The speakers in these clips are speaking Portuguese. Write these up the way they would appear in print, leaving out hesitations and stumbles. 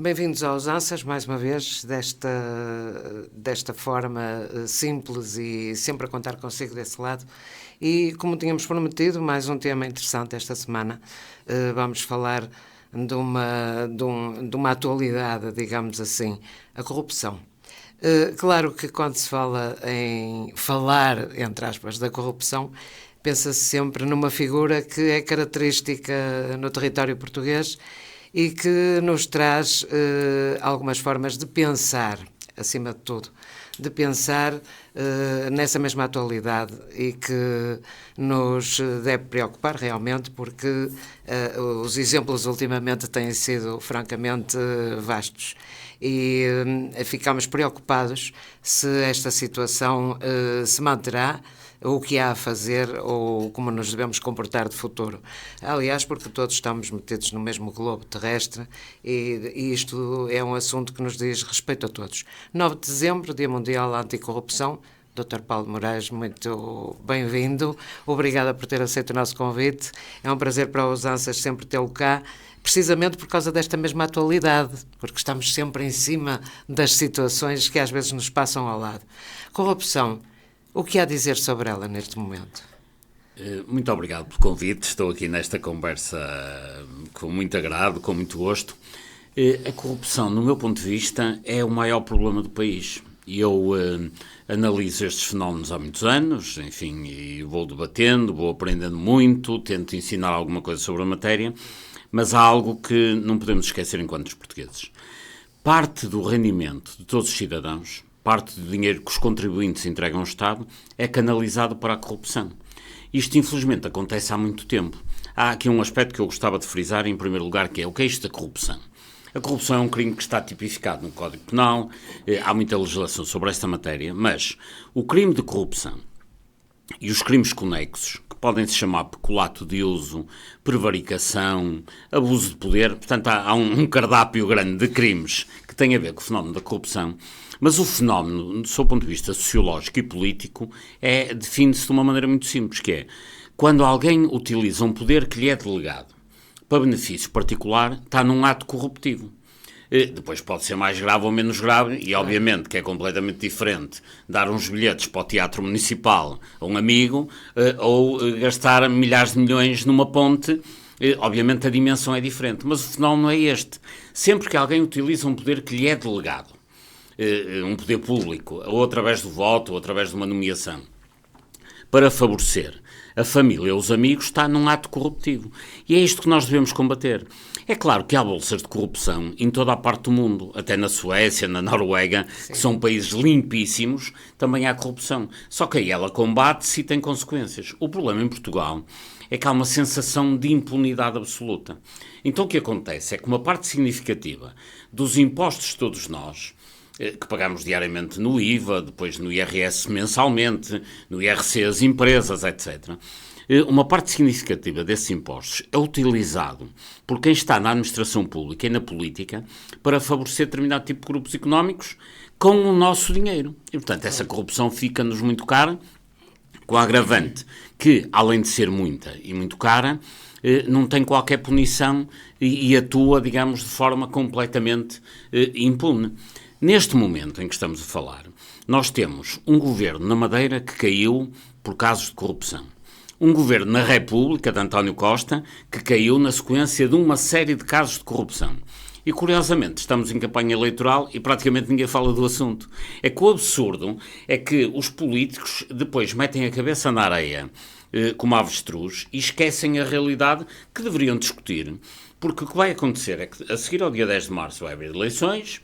Bem-vindos aos Ansas, mais uma vez, desta forma simples e sempre a contar consigo desse lado. E, como tínhamos prometido, mais um tema interessante esta semana. Vamos falar de uma atualidade, digamos assim, a corrupção. Claro que quando se fala em falar, entre aspas, da corrupção, pensa-se sempre numa figura que é característica no território português e que nos traz algumas formas de pensar, acima de tudo, de pensar nessa mesma atualidade e que nos deve preocupar realmente, porque os exemplos ultimamente têm sido francamente vastos e ficamos preocupados se esta situação se manterá, o que há a fazer ou como nos devemos comportar de futuro. Aliás, porque todos estamos metidos no mesmo globo terrestre e isto é um assunto que nos diz respeito a todos. 9 de dezembro, Dia Mundial Anticorrupção. Dr. Paulo Moraes, muito bem-vindo. Obrigada por ter aceito o nosso convite. É um prazer para os Ansas sempre tê-lo cá, precisamente por causa desta mesma atualidade, porque estamos sempre em cima das situações que às vezes nos passam ao lado. Corrupção. O que há a dizer sobre ela neste momento? Muito obrigado pelo convite. Estou aqui nesta conversa com muito agrado, com muito gosto. A corrupção, no meu ponto de vista, é o maior problema do país. Eu analiso estes fenómenos há muitos anos, enfim, e vou debatendo, vou aprendendo muito, tento ensinar alguma coisa sobre a matéria, mas há algo que não podemos esquecer enquanto portugueses. Parte do rendimento de todos os cidadãos, parte do dinheiro que os contribuintes entregam ao Estado, é canalizado para a corrupção. Isto, infelizmente, acontece há muito tempo. Há aqui um aspecto que eu gostava de frisar, em primeiro lugar, que é o que é isto da corrupção. A corrupção é um crime que está tipificado no Código Penal, há muita legislação sobre esta matéria, mas o crime de corrupção e os crimes conexos, que podem se chamar peculato de uso, prevaricação, abuso de poder, portanto há um cardápio grande de crimes que têm a ver com o fenómeno da corrupção, mas o fenómeno, do seu ponto de vista sociológico e político, define-se de uma maneira muito simples, que é quando alguém utiliza um poder que lhe é delegado para benefício particular, está num ato corruptivo. Depois pode ser mais grave ou menos grave, e obviamente que é completamente diferente dar uns bilhetes para o Teatro Municipal a um amigo ou gastar milhares de milhões numa ponte. Obviamente a dimensão é diferente, mas o fenómeno é este. Sempre que alguém utiliza um poder que lhe é delegado, um poder público, ou através do voto, ou através de uma nomeação, para favorecer a família ou os amigos, está num ato corruptivo. E é isto que nós devemos combater. É claro que há bolsas de corrupção em toda a parte do mundo, até na Suécia, na Noruega, que são países limpíssimos, também há corrupção. Só que aí ela combate-se e tem consequências. O problema em Portugal é que há uma sensação de impunidade absoluta. Então o que acontece é que uma parte significativa dos impostos de todos nós, que pagamos diariamente no IVA, depois no IRS mensalmente, no IRC as empresas, etc. Uma parte significativa desses impostos é utilizado por quem está na administração pública e na política para favorecer determinado tipo de grupos económicos com o nosso dinheiro. E, portanto, essa corrupção fica-nos muito cara, com a agravante que, além de ser muita e muito cara, não tem qualquer punição e atua, digamos, de forma completamente impune. Neste momento em que estamos a falar, nós temos um governo na Madeira que caiu por casos de corrupção. Um governo na República, de António Costa, que caiu na sequência de uma série de casos de corrupção. E, curiosamente, estamos em campanha eleitoral e praticamente ninguém fala do assunto. É que o absurdo é que os políticos depois metem a cabeça na areia, como avestruz, e esquecem a realidade que deveriam discutir. Porque o que vai acontecer é que, a seguir ao dia 10 de março, vai haver eleições.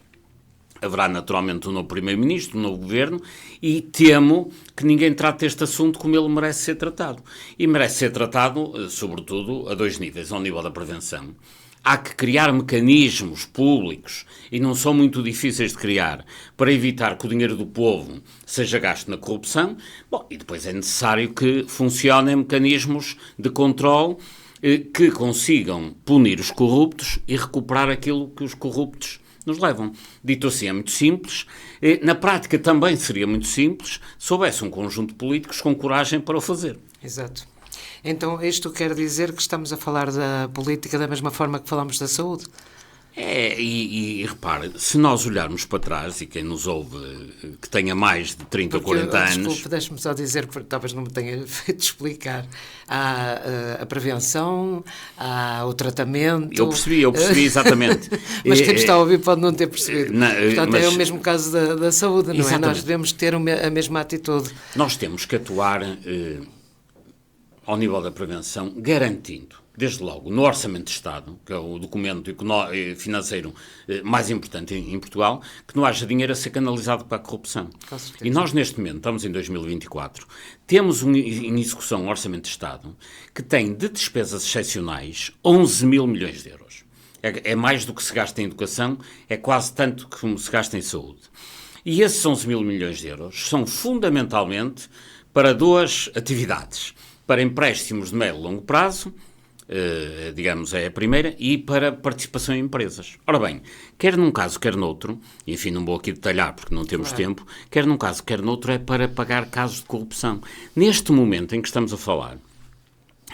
Haverá naturalmente um novo Primeiro-Ministro, um novo Governo, e temo que ninguém trate este assunto como ele merece ser tratado. E merece ser tratado, sobretudo, a dois níveis. Ao nível da prevenção. Há que criar mecanismos públicos, e não são muito difíceis de criar, para evitar que o dinheiro do povo seja gasto na corrupção. Bom, e depois é necessário que funcionem mecanismos de controle que consigam punir os corruptos e recuperar aquilo que os corruptos nos levam. Dito assim, é muito simples. Na prática também seria muito simples se houvesse um conjunto de políticos com coragem para o fazer. Exato. Então isto quer dizer que estamos a falar da política da mesma forma que falamos da saúde? E repare, se nós olharmos para trás, e quem nos ouve que tenha mais de 30 ou 40 anos... Desculpe, deixe-me só dizer, porque talvez não me tenha feito explicar. Há a prevenção, há o tratamento... Eu percebi exatamente. Mas quem está a ouvir pode não ter percebido. Portanto, é o mesmo caso da saúde, não exatamente. É? Nós devemos ter a mesma atitude. Nós temos que atuar ao nível da prevenção, garantindo, desde logo, no Orçamento de Estado, que é o documento financeiro mais importante em Portugal, que não haja dinheiro a ser canalizado para a corrupção. E nós, neste momento, estamos em 2024, temos em execução um Orçamento de Estado que tem de despesas excepcionais 11 mil milhões de euros. É mais do que se gasta em educação, é quase tanto como se gasta em saúde. E esses 11 mil milhões de euros são fundamentalmente para duas atividades. Para empréstimos de médio e longo prazo, digamos, é a primeira, e para participação em empresas. Ora bem, quer num caso, quer noutro, e enfim, não vou aqui detalhar porque não temos tempo, quer num caso, quer noutro, é para pagar casos de corrupção. Neste momento em que estamos a falar,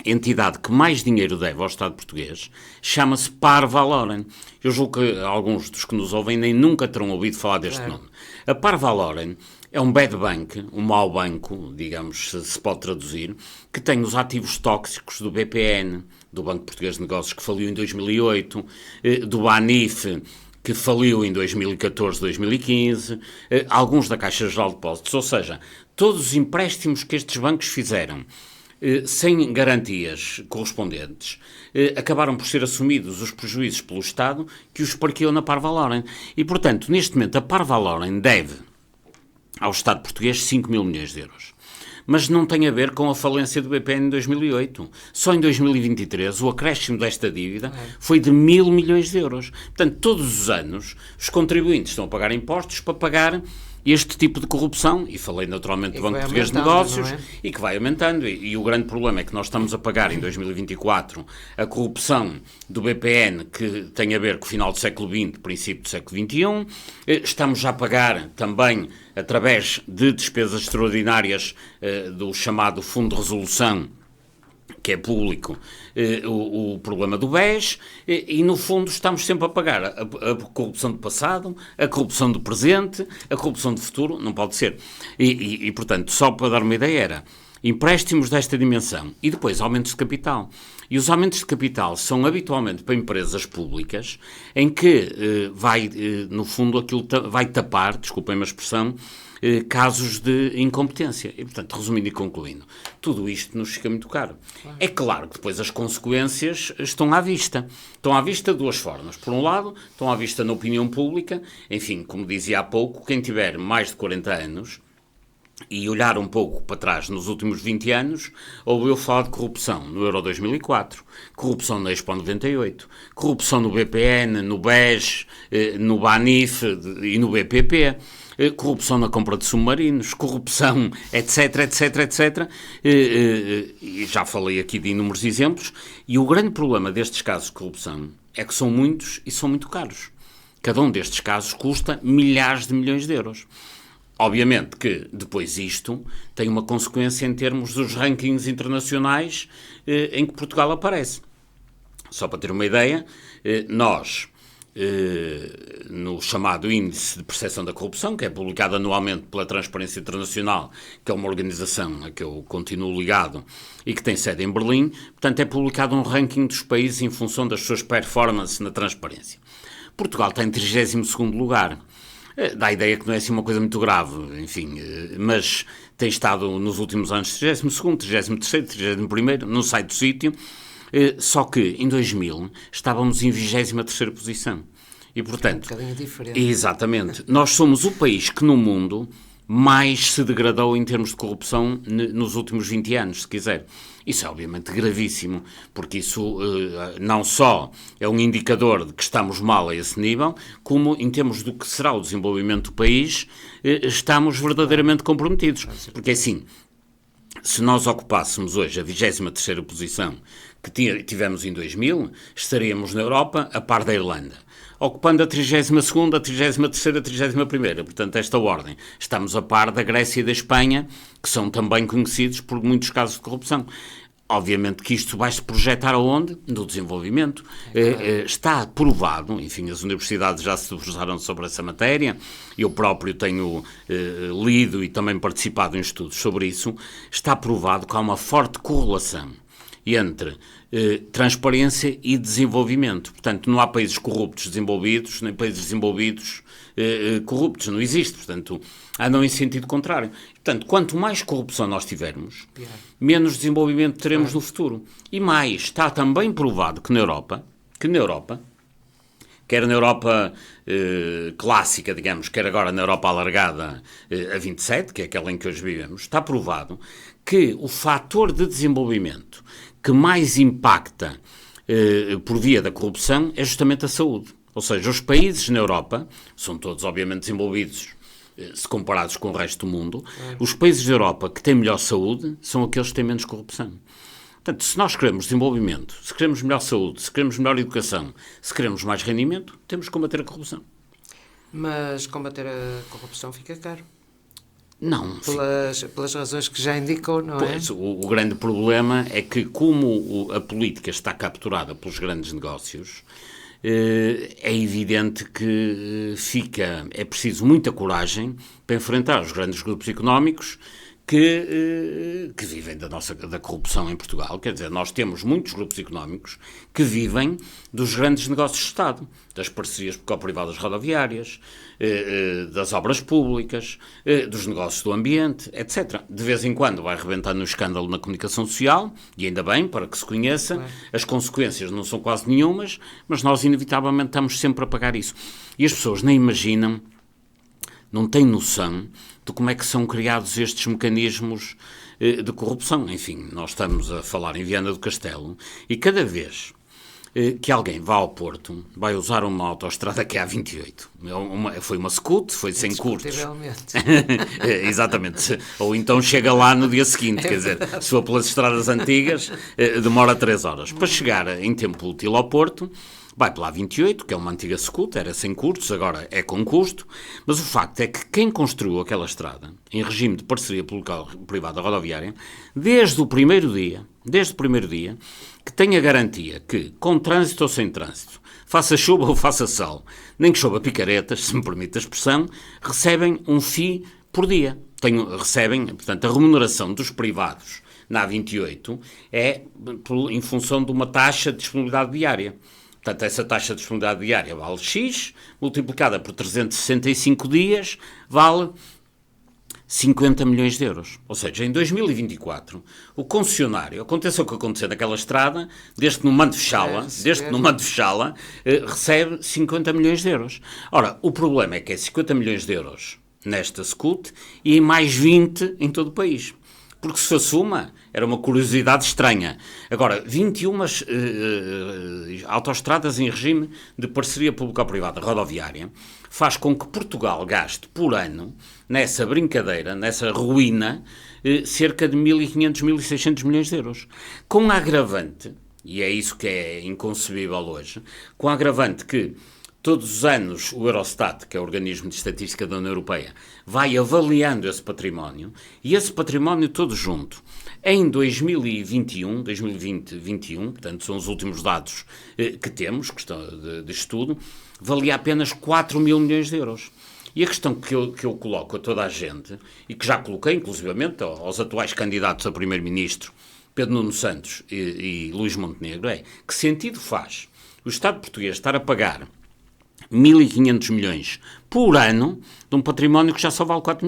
a entidade que mais dinheiro deve ao Estado português chama-se Parvaloren. Eu julgo que alguns dos que nos ouvem nem nunca terão ouvido falar deste nome. A Parvaloren é um bad bank, um mau banco, digamos, se pode traduzir, que tem os ativos tóxicos do BPN, do Banco Português de Negócios, que faliu em 2008, do BANIF, que faliu em 2014, 2015, alguns da Caixa Geral de Depósitos, ou seja, todos os empréstimos que estes bancos fizeram sem garantias correspondentes, acabaram por ser assumidos os prejuízos pelo Estado que os parqueou na Parvaloren. E, portanto, neste momento, a Parvaloren deve ao Estado português 5 mil milhões de euros. Mas não tem a ver com a falência do BPN em 2008. Só em 2023 o acréscimo desta dívida foi de 1.000 milhões de euros. Portanto, todos os anos os contribuintes estão a pagar impostos para pagar este tipo de corrupção, e falei naturalmente do Banco Português de Negócios, e que vai aumentando, e o grande problema é que nós estamos a pagar em 2024 a corrupção do BPN, que tem a ver com o final do século XX, princípio do século XXI, estamos já a pagar também, através de despesas extraordinárias do chamado Fundo de Resolução, que é público, o problema do BES, e no fundo estamos sempre a pagar a corrupção do passado, a corrupção do presente, a corrupção do futuro, não pode ser. E portanto, só para dar uma ideia, era empréstimos desta dimensão e depois aumentos de capital. E os aumentos de capital são habitualmente para empresas públicas, em que no fundo, aquilo vai tapar, desculpem a expressão, casos de incompetência. E, portanto, resumindo e concluindo, tudo isto nos fica muito caro. É claro que depois as consequências estão à vista. Estão à vista de duas formas. Por um lado, estão à vista na opinião pública. Enfim, como dizia há pouco, quem tiver mais de 40 anos e olhar um pouco para trás nos últimos 20 anos, ouviu falar de corrupção no Euro 2004, corrupção na Expo 98, corrupção no BPN, no BES, no BANIF e no BPP, corrupção na compra de submarinos, corrupção, etc, etc, etc. E já falei aqui de inúmeros exemplos. E o grande problema destes casos de corrupção é que são muitos e são muito caros. Cada um destes casos custa milhares de milhões de euros. Obviamente que depois isto tem uma consequência em termos dos rankings internacionais em que Portugal aparece. Só para ter uma ideia, nós, no chamado Índice de Percepção da Corrupção, que é publicado anualmente pela Transparência Internacional, que é uma organização a que eu continuo ligado e que tem sede em Berlim, portanto é publicado um ranking dos países em função das suas performances na transparência. Portugal está em 32º lugar. Dá a ideia que não é assim uma coisa muito grave, enfim, mas tem estado nos últimos anos 32º, 33º, 31º, não sai do sítio, só que em 2000 estávamos em 23ª posição. E, portanto, é um bocadinho diferente. Exatamente, nós somos o país que no mundo mais se degradou em termos de corrupção nos últimos 20 anos, se quiser. Isso é obviamente gravíssimo, porque isso não só é um indicador de que estamos mal a esse nível, como em termos do que será o desenvolvimento do país, estamos verdadeiramente comprometidos. Porque assim, se nós ocupássemos hoje a 23ª posição que tivemos em 2000, estaríamos na Europa a par da Irlanda. Ocupando a 32ª, a 33ª, a 31ª, portanto, esta ordem. Estamos a par da Grécia e da Espanha, que são também conhecidos por muitos casos de corrupção. Obviamente que isto vai-se projetar aonde? No desenvolvimento. Está provado, enfim, as universidades já se debruçaram sobre essa matéria, eu próprio tenho lido e também participado em estudos sobre isso, está provado que há uma forte correlação entre transparência e desenvolvimento. Portanto, não há países corruptos desenvolvidos, nem países desenvolvidos corruptos, não existe. Portanto, andam em sentido contrário. Portanto, quanto mais corrupção nós tivermos, menos desenvolvimento teremos no futuro. E mais, está também provado que na Europa, quer na Europa clássica, digamos, quer agora na Europa alargada a 27, que é aquela em que hoje vivemos, está provado que o fator de desenvolvimento que mais impacta por via da corrupção é justamente a saúde. Ou seja, os países na Europa, são todos obviamente desenvolvidos se comparados com o resto do mundo, os países da Europa que têm melhor saúde são aqueles que têm menos corrupção. Portanto, se nós queremos desenvolvimento, se queremos melhor saúde, se queremos melhor educação, se queremos mais rendimento, temos que combater a corrupção. Mas combater a corrupção fica caro. Não. Pelas razões que já indicou, não é? Pois, o grande problema é que, como a política está capturada pelos grandes negócios, é evidente que é preciso muita coragem para enfrentar os grandes grupos económicos que vivem da corrupção em Portugal. Quer dizer, nós temos muitos grupos económicos que vivem dos grandes negócios de Estado, das parcerias público-privadas rodoviárias, das obras públicas, dos negócios do ambiente, etc. De vez em quando vai arrebentando um escândalo na comunicação social, e ainda bem, para que se conheça, as consequências não são quase nenhumas, mas nós inevitavelmente estamos sempre a pagar isso. E as pessoas nem imaginam, não têm noção de como é que são criados estes mecanismos de corrupção. Enfim, nós estamos a falar em Viana do Castelo e cada vez que alguém vá ao Porto, vai usar uma autoestrada que é a 28. Foi uma scoot, foi sem curtos. Exatamente. Ou então chega lá no dia seguinte, quer dizer, se for pelas estradas antigas, demora 3 horas. Para chegar em tempo útil ao Porto, vai pela A28, que é uma antiga scoot, era sem curtos, agora é com custo, mas o facto é que quem construiu aquela estrada, em regime de parceria público-privada rodoviária, desde o primeiro dia, que tem a garantia que, com trânsito ou sem trânsito, faça chuva ou faça sol, nem que chova picaretas, se me permite a expressão, recebem um FII por dia. Recebem, portanto, a remuneração dos privados na A28 é em função de uma taxa de disponibilidade diária. Portanto, essa taxa de disponibilidade diária vale X, multiplicada por 365 dias, vale 50 milhões de euros. Ou seja, em 2024, o concessionário, aconteça o que acontecer naquela estrada, desde que não mande fechá-la, recebe 50 milhões de euros. Ora, o problema é que é 50 milhões de euros nesta scoot e em mais 20 em todo o país. Porque se fosse era uma curiosidade estranha. Agora, 21 autoestradas em regime de parceria público-privada rodoviária faz com que Portugal gaste por ano, nessa brincadeira, nessa ruína, cerca de 1.500, 1.600 milhões de euros. Com a agravante, e é isso que é inconcebível hoje, com a agravante que todos os anos o Eurostat, que é o organismo de estatística da União Europeia, vai avaliando esse património, e esse património todo junto, em 2020-21, portanto são os últimos dados que temos, questão de estudo, valia apenas 4 mil milhões de euros. E a questão que eu coloco a toda a gente, e que já coloquei inclusivamente aos atuais candidatos a primeiro-ministro, Pedro Nuno Santos e Luís Montenegro, é: que sentido faz o Estado português estar a pagar 1.500 milhões por ano de um património que já só vale 4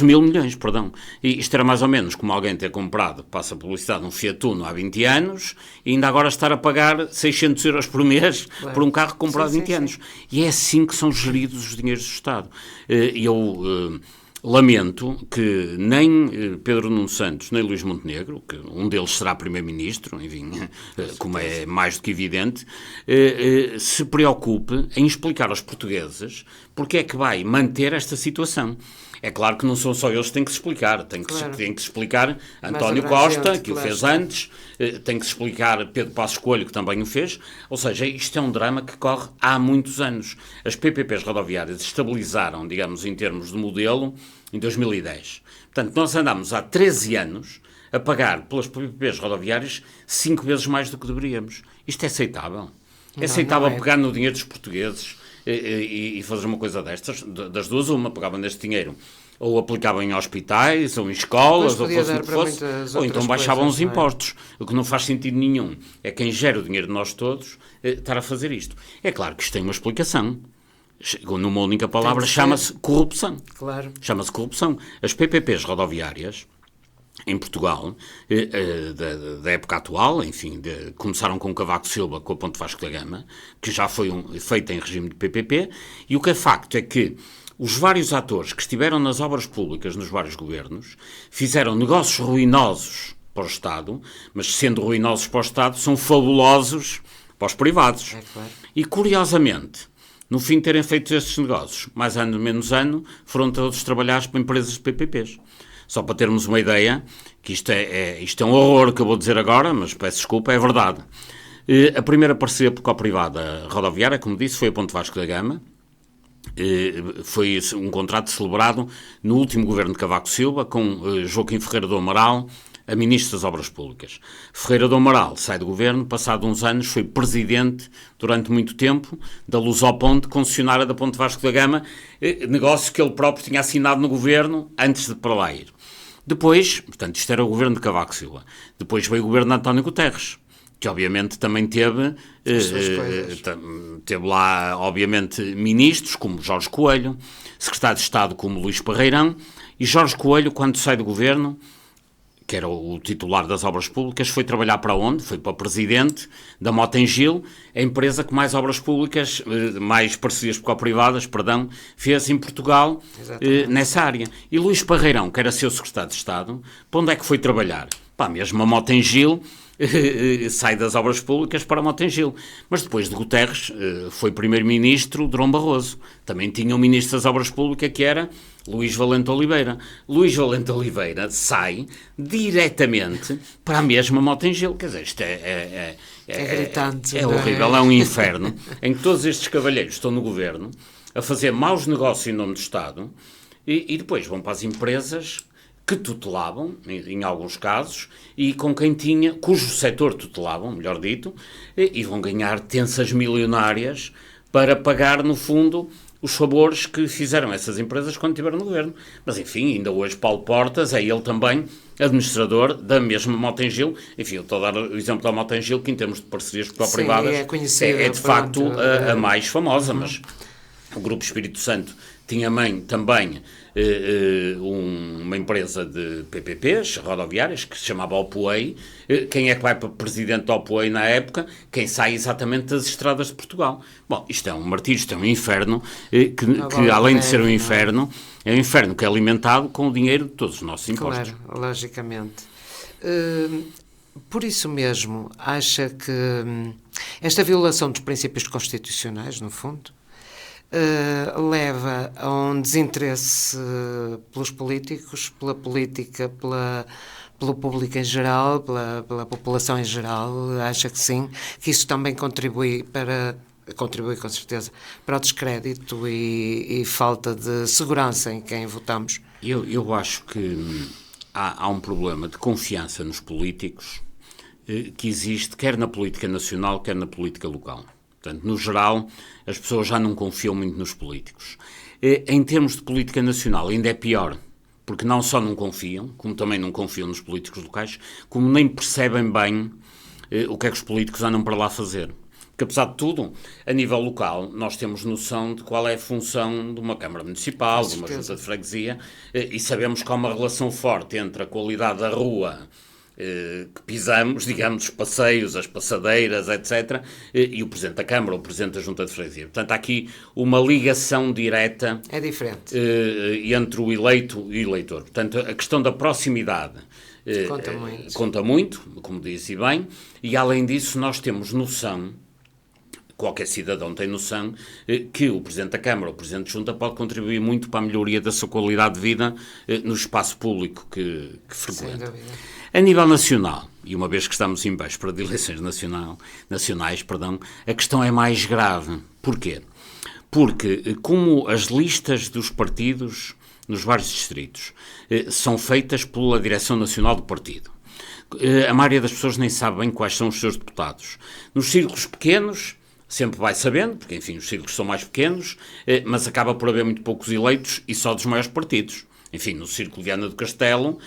mil milhões, perdão. E isto era mais ou menos como alguém ter comprado, passa a publicidade, um Fiat Uno há 20 anos e ainda agora estar a pagar 600 euros por mês por um carro comprado há 20 anos. E é assim que são geridos os dinheiros do Estado. E eu lamento que nem Pedro Nuno Santos, nem Luís Montenegro, que um deles será primeiro-ministro, enfim, como é mais do que evidente, se preocupe em explicar aos portugueses porque é que vai manter esta situação. É claro que não são só eles que têm que se explicar, tem que se explicar António Costa, que o fez antes, tem que se explicar Pedro Passos Coelho, que também o fez, ou seja, isto é um drama que corre há muitos anos. As PPPs rodoviárias estabilizaram, digamos, em termos de modelo, em 2010. Portanto, nós andamos há 13 anos a pagar pelas PPPs rodoviárias 5 vezes mais do que deveríamos. Isto é aceitável? É aceitável pegar no dinheiro dos portugueses e fazer uma coisa destas? Das duas, uma, pegavam neste dinheiro ou aplicavam em hospitais, ou em escolas, ou fosse o que fosse, ou então baixavam os impostos. O que não faz sentido nenhum é quem gera o dinheiro de nós todos estar a fazer isto. É claro que isto tem uma explicação. Numa única palavra, chama-se corrupção. Claro. Chama-se corrupção. As PPPs rodoviárias, em Portugal, da época atual, enfim, começaram com o Cavaco Silva, com a Ponte Vasco da Gama, que já foi feita em regime de PPP, e o que é facto é que os vários atores que estiveram nas obras públicas nos vários governos fizeram negócios ruinosos para o Estado, mas sendo ruinosos para o Estado, são fabulosos para os privados. É claro. E, curiosamente, no fim de terem feito estes negócios, mais ano menos ano, foram todos trabalhar para empresas de PPPs. Só para termos uma ideia, que isto é um horror que eu vou dizer agora, mas peço desculpa, é verdade. A primeira parceria público-privada rodoviária, como disse, foi a Ponte Vasco da Gama. Foi um contrato celebrado no último governo de Cavaco Silva, com Joaquim Ferreira do Amaral, a Ministro das Obras Públicas. Ferreira do Amaral sai do governo, passado uns anos foi presidente, durante muito tempo, da Lusoponte, concessionária da Ponte Vasco da Gama, negócio que ele próprio tinha assinado no governo antes de para lá ir. Depois, portanto, isto era o governo de Cavaco Silva. Depois veio o governo de António Guterres, que obviamente também teve lá, obviamente, ministros como Jorge Coelho, secretário de Estado como Luís Parreirão, e Jorge Coelho, quando sai do governo, que era o titular das obras públicas, foi trabalhar para onde? Foi para presidente da Mota-Engil, a empresa que mais obras públicas, mais parcerias privadas, fez em Portugal nessa área. E Luís Parreirão, que era seu secretário de Estado, para onde é que foi trabalhar? Mesmo a Mota-Engil sai das obras públicas para a Mota-Engil. Mas depois de Guterres foi primeiro-ministro Durão Barroso. Também tinha um ministro das obras públicas que era Luís Valente Oliveira. Luís Valente Oliveira sai diretamente para a mesma Mota-Engil. Quer dizer, isto é gritante. É horrível, é um inferno em que todos estes cavalheiros estão no governo a fazer maus negócios em nome do Estado e depois vão para as empresas que tutelavam, em alguns casos, e com quem cujo setor tutelavam, melhor dito, e vão ganhar tensas milionárias para pagar, no fundo, os favores que fizeram essas empresas quando estiveram no governo. Mas, enfim, ainda hoje Paulo Portas é ele também administrador da mesma Mota-Engil. Enfim, eu estou a dar o exemplo da Mota-Engil, que em termos de parcerias privadas é de facto a mais famosa, mas o Grupo Espírito Santo tinha também uma empresa de PPPs rodoviárias que se chamava Opoei. Quem é que vai para presidente da Opoei na época? Quem sai exatamente das estradas de Portugal. Bom, isto é um martírio, isto é um inferno, que além de ser um inferno, é um inferno que é alimentado com o dinheiro de todos os nossos impostos. Claro, logicamente. Por isso mesmo, acha que esta violação dos princípios constitucionais, no fundo, leva a um desinteresse pelos políticos, pela política, pelo público em geral, pela população em geral? Acha que sim, que isso também contribui com certeza para o descrédito e falta de segurança em quem votamos? Eu acho que há um problema de confiança nos políticos que existe quer na política nacional, quer na política local. Portanto, no geral, as pessoas já não confiam muito nos políticos. Em termos de política nacional, ainda é pior, porque não só não confiam, como também não confiam nos políticos locais, como nem percebem bem o que é que os políticos andam para lá fazer. Porque, apesar de tudo, a nível local, nós temos noção de qual é a função de uma Câmara Municipal, de uma Junta de Freguesia, e sabemos que há uma relação forte entre a qualidade da rua que pisamos, digamos, os passeios, as passadeiras, etc., e o Presidente da Câmara, o Presidente da Junta de Freguesia. Portanto, há aqui uma ligação direta entre o eleito e o eleitor. Portanto, a questão da proximidade conta muito, como disse bem, e além disso nós temos noção, qualquer cidadão tem noção, que o Presidente da Câmara, o Presidente da Junta, pode contribuir muito para a melhoria da sua qualidade de vida no espaço público que frequenta. A nível nacional, e uma vez que estamos em véspera de eleições nacionais, a questão é mais grave. Porquê? Porque, como as listas dos partidos nos vários distritos são feitas pela Direção Nacional do Partido, A maioria das pessoas nem sabe bem quais são os seus deputados. Nos círculos pequenos, sempre vai sabendo, porque, enfim, os círculos são mais pequenos, mas acaba por haver muito poucos eleitos e só dos maiores partidos. Enfim, no Círculo de Viana do Castelo,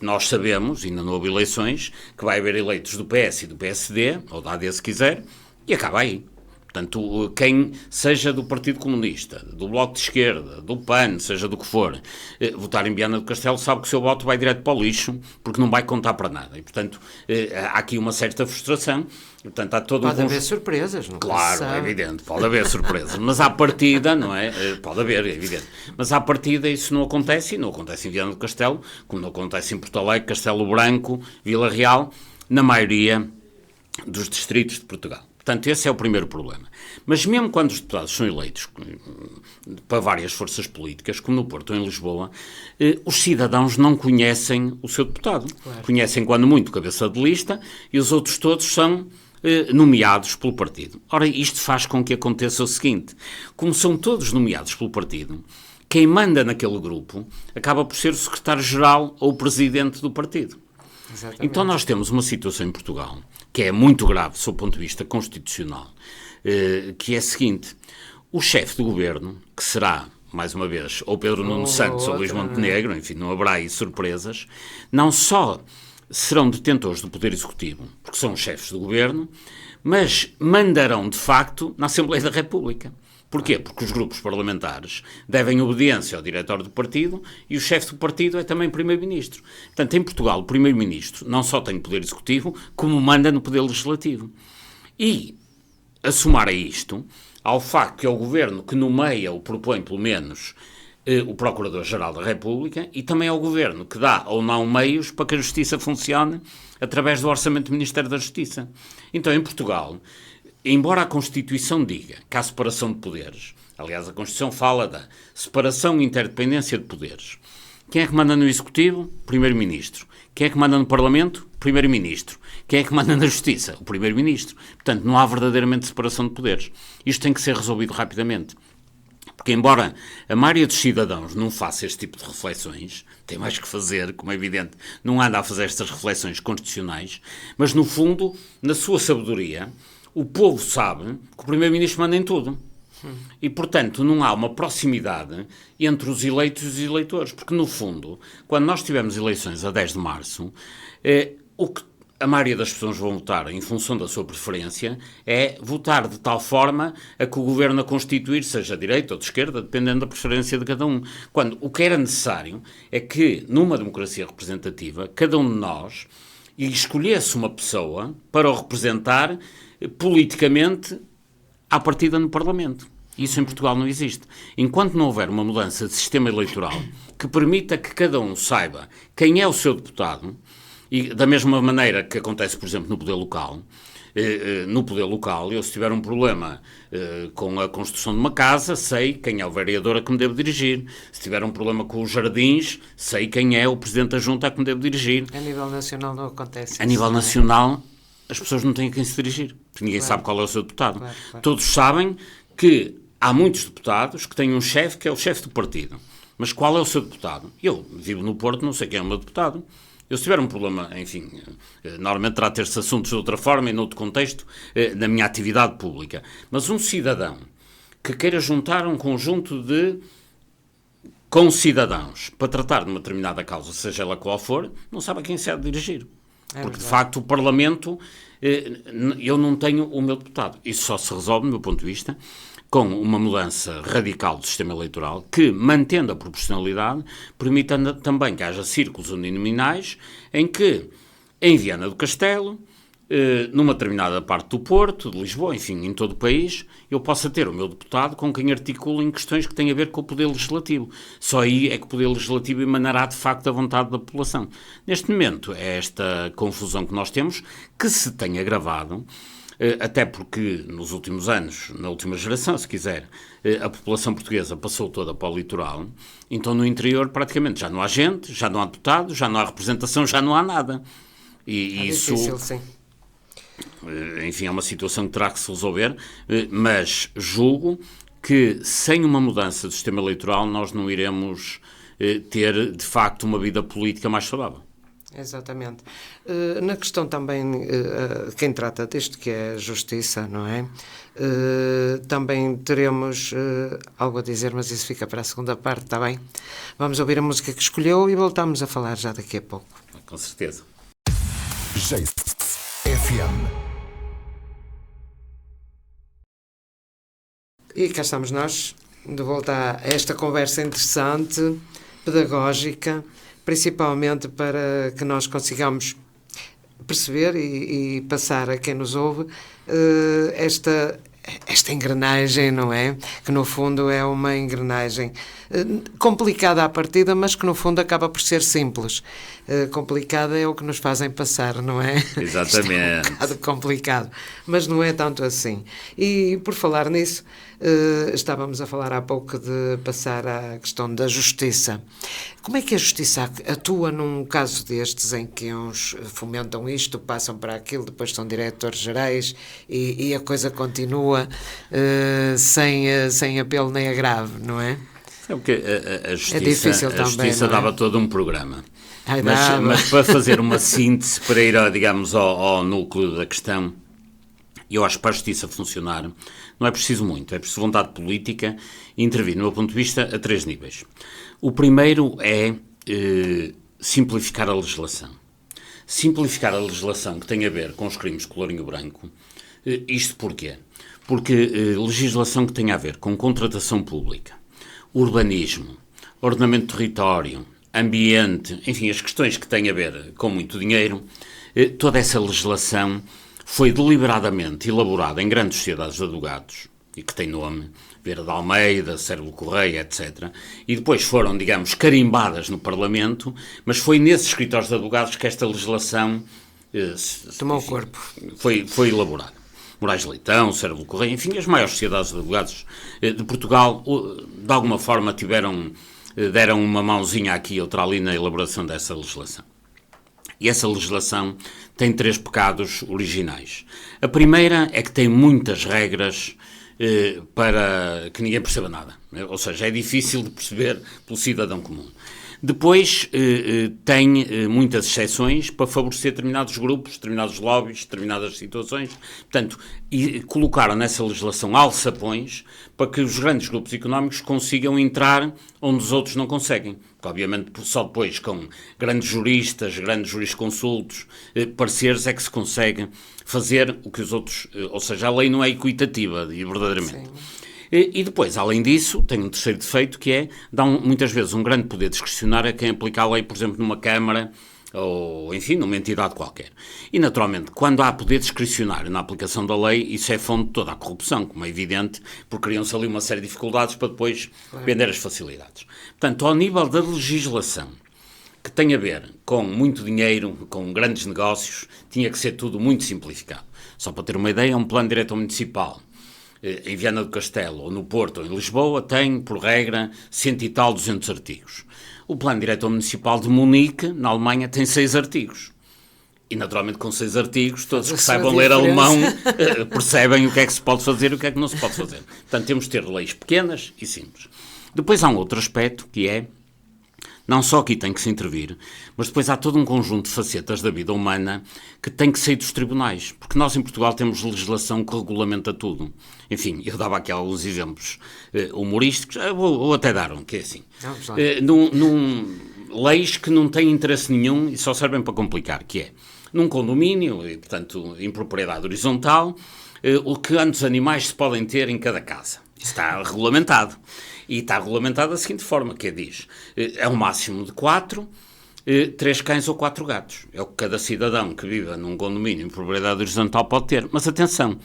nós sabemos, ainda não houve eleições, que vai haver eleitos do PS e do PSD, ou da AD se quiser, e acaba aí. Portanto, quem seja do Partido Comunista, do Bloco de Esquerda, do PAN, seja do que for, votar em Viana do Castelo sabe que o seu voto vai direto para o lixo, porque não vai contar para nada. E, portanto, há aqui uma certa frustração. E, portanto, há todo pode haver surpresas, não é? Claro, é evidente, pode haver surpresas. Mas à partida, não é? Pode haver, é evidente. Mas à partida isso não acontece, e não acontece em Viana do Castelo, como não acontece em Porto Alegre, Castelo Branco, Vila Real, na maioria dos distritos de Portugal. Portanto, esse é o primeiro problema. Mas mesmo quando os deputados são eleitos para várias forças políticas, como no Porto ou em Lisboa, os cidadãos não conhecem o seu deputado. Claro. Conhecem, quando muito, o cabeça de lista, e os outros todos são nomeados pelo partido. Ora, isto faz com que aconteça o seguinte: como são todos nomeados pelo partido, quem manda naquele grupo acaba por ser o secretário-geral ou o presidente do partido. Exatamente. Então nós temos uma situação em Portugal que é muito grave, sob o ponto de vista constitucional, que é a seguinte: o chefe do governo, que será, mais uma vez, ou Pedro Nuno Santos ou Luís Montenegro, enfim, não haverá aí surpresas, não só serão detentores do poder executivo, porque são os chefes do governo, mas mandarão, de facto, na Assembleia da República. Porquê? Porque os grupos parlamentares devem obediência ao diretor do partido e o chefe do partido é também primeiro-ministro. Portanto, em Portugal, o primeiro-ministro não só tem poder executivo, como manda no poder legislativo. E, a somar a isto, ao facto que é o governo que nomeia ou propõe, pelo menos, o Procurador-Geral da República, e também é o governo que dá ou não meios para que a justiça funcione através do orçamento do Ministério da Justiça. Então, em Portugal, embora a Constituição diga que há separação de poderes, aliás, a Constituição fala da separação e interdependência de poderes. Quem é que manda no Executivo? Primeiro-Ministro. Quem é que manda no Parlamento? Primeiro-Ministro. Quem é que manda na Justiça? O Primeiro-Ministro. Portanto, não há verdadeiramente separação de poderes. Isto tem que ser resolvido rapidamente. Porque, embora a maioria dos cidadãos não faça este tipo de reflexões, tem mais que fazer, como é evidente, não anda a fazer estas reflexões constitucionais, mas, no fundo, na sua sabedoria, o povo sabe que o Primeiro-Ministro manda em tudo. E, portanto, não há uma proximidade entre os eleitos e os eleitores. Porque, no fundo, quando nós tivemos eleições a 10 de março, o que a maioria das pessoas vão votar em função da sua preferência é votar de tal forma a que o governo a constituir seja de direita ou de esquerda, dependendo da preferência de cada um. Quando o que era necessário é que, numa democracia representativa, cada um de nós escolhesse uma pessoa para o representar politicamente à partida no Parlamento. Isso em Portugal não existe. Enquanto não houver uma mudança de sistema eleitoral que permita que cada um saiba quem é o seu deputado, e da mesma maneira que acontece, por exemplo, no poder local, eu, se tiver um problema com a construção de uma casa, sei quem é o vereador a que me devo dirigir. Se tiver um problema com os jardins, sei quem é o presidente da junta a que me devo dirigir. A nível nacional não acontece isso. A nível nacional, as pessoas não têm a quem se dirigir, porque ninguém sabe qual é o seu deputado. Claro. Todos sabem que há muitos deputados que têm um chefe que é o chefe do partido. Mas qual é o seu deputado? Eu vivo no Porto, não sei quem é o meu deputado. Eu, se tiver um problema, enfim, normalmente terá ter-se assuntos de outra forma e noutro contexto, na minha atividade pública. Mas um cidadão que queira juntar um conjunto de concidadãos para tratar de uma determinada causa, seja ela qual for, não sabe a quem se há de dirigir. Porque, de facto, o Parlamento, eu não tenho o meu deputado. Isso só se resolve, do meu ponto de vista, com uma mudança radical do sistema eleitoral que, mantendo a proporcionalidade, permita também que haja círculos uninominais em que, em Viana do Castelo, numa determinada parte do Porto, de Lisboa, enfim, em todo o país, eu possa ter o meu deputado com quem articulo em questões que têm a ver com o poder legislativo. Só aí é que o poder legislativo emanará, de facto, da vontade da população. Neste momento, é esta confusão que nós temos, que se tem agravado, até porque nos últimos anos, na última geração, se quiser, a população portuguesa passou toda para o litoral, então no interior praticamente já não há gente, já não há deputados, já não há representação, já não há nada. E isso... difícil, sim. Enfim, é uma situação que terá que se resolver, mas julgo que sem uma mudança do sistema eleitoral nós não iremos ter, de facto, uma vida política mais saudável. Exatamente. Na questão também, quem trata disto, que é a justiça, não é? Também teremos algo a dizer, mas isso fica para a segunda parte, está bem? Vamos ouvir a música que escolheu e voltamos a falar já daqui a pouco. Com certeza. FM. E cá estamos nós, de volta a esta conversa interessante, pedagógica, principalmente para que nós consigamos perceber e passar a quem nos ouve esta engrenagem, não é? Que no fundo é uma engrenagem complicada à partida, mas que no fundo acaba por ser simples. Complicada é o que nos fazem passar, não é? Exatamente. Isto é um bocado complicado, mas não é tanto assim. E por falar nisso, estávamos a falar há pouco de passar à questão da justiça. Como é que a justiça atua num caso destes em que uns fomentam isto, passam para aquilo, depois são diretores gerais e a coisa continua sem apelo nem agravo, não é? Sabe que a justiça, é difícil a também, justiça não é? dava todo um programa. Ai, Mas para fazer uma síntese, para ir, digamos, ao núcleo da questão, eu acho que para a justiça funcionar não é preciso muito, é preciso vontade política e intervir, no meu ponto de vista, a 3 níveis. O primeiro é simplificar a legislação. Simplificar a legislação que tem a ver com os crimes de colorinho branco. Isto porquê? Porque legislação que tem a ver com contratação pública, urbanismo, ordenamento de território, ambiente, enfim, as questões que têm a ver com muito dinheiro, toda essa legislação foi deliberadamente elaborada em grandes sociedades de advogados, e que tem nome, Vieira de Almeida, Cérvulo Correia, etc., e depois foram, digamos, carimbadas no Parlamento, mas foi nesses escritórios de advogados que esta legislação tomou corpo. Foi elaborada. Moraes Leitão, Cérvulo Correia, enfim, as maiores sociedades de advogados de Portugal, de alguma forma deram uma mãozinha aqui e outra ali na elaboração dessa legislação. E essa legislação tem 3 pecados originais. A primeira é que tem muitas regras para que ninguém perceba nada. Ou seja, é difícil de perceber pelo cidadão comum. Depois tem muitas exceções para favorecer determinados grupos, determinados lobbies, determinadas situações. Portanto, colocaram nessa legislação alçapões para que os grandes grupos económicos consigam entrar onde os outros não conseguem. Porque, obviamente, só depois com grandes juristas, grandes jurisconsultos, pareceres é que se consegue fazer o que os outros... Ou seja, a lei não é equitativa, e verdadeiramente. Sim. E depois, além disso, tem um terceiro defeito que é, dá muitas vezes um grande poder discricionário a quem aplica a lei, por exemplo, numa Câmara ou, enfim, numa entidade qualquer. E, naturalmente, quando há poder discricionário na aplicação da lei, isso é fonte de toda a corrupção, como é evidente, porque criam-se ali uma série de dificuldades para depois vender as facilidades. Portanto, ao nível da legislação, que tem a ver com muito dinheiro, com grandes negócios, tinha que ser tudo muito simplificado. Só para ter uma ideia, um plano diretor municipal em Viana do Castelo, ou no Porto, ou em Lisboa, tem, por regra, 100 e tal, 200 artigos. O Plano Diretor Municipal de Munique, na Alemanha, tem 6 artigos. E, naturalmente, com 6 artigos, todos que saibam ler alemão percebem o que é que se pode fazer e o que é que não se pode fazer. Portanto, temos de ter leis pequenas e simples. Depois há um outro aspecto, que é, não só aqui tem que se intervir, mas depois há todo um conjunto de facetas da vida humana que tem que sair dos tribunais. Porque nós em Portugal temos legislação que regulamenta tudo. Enfim, eu dava aqui alguns exemplos humorísticos, vou até dar um, que é assim. Leis que não têm interesse nenhum e só servem para complicar, que é, num condomínio, e, portanto, em propriedade horizontal, o que quantos animais se podem ter em cada casa. Isso está regulamentado. E está regulamentado da seguinte forma, que diz, é um máximo de 4, 3 cães ou 4 gatos. É o que cada cidadão que viva num condomínio em propriedade horizontal pode ter. Mas atenção,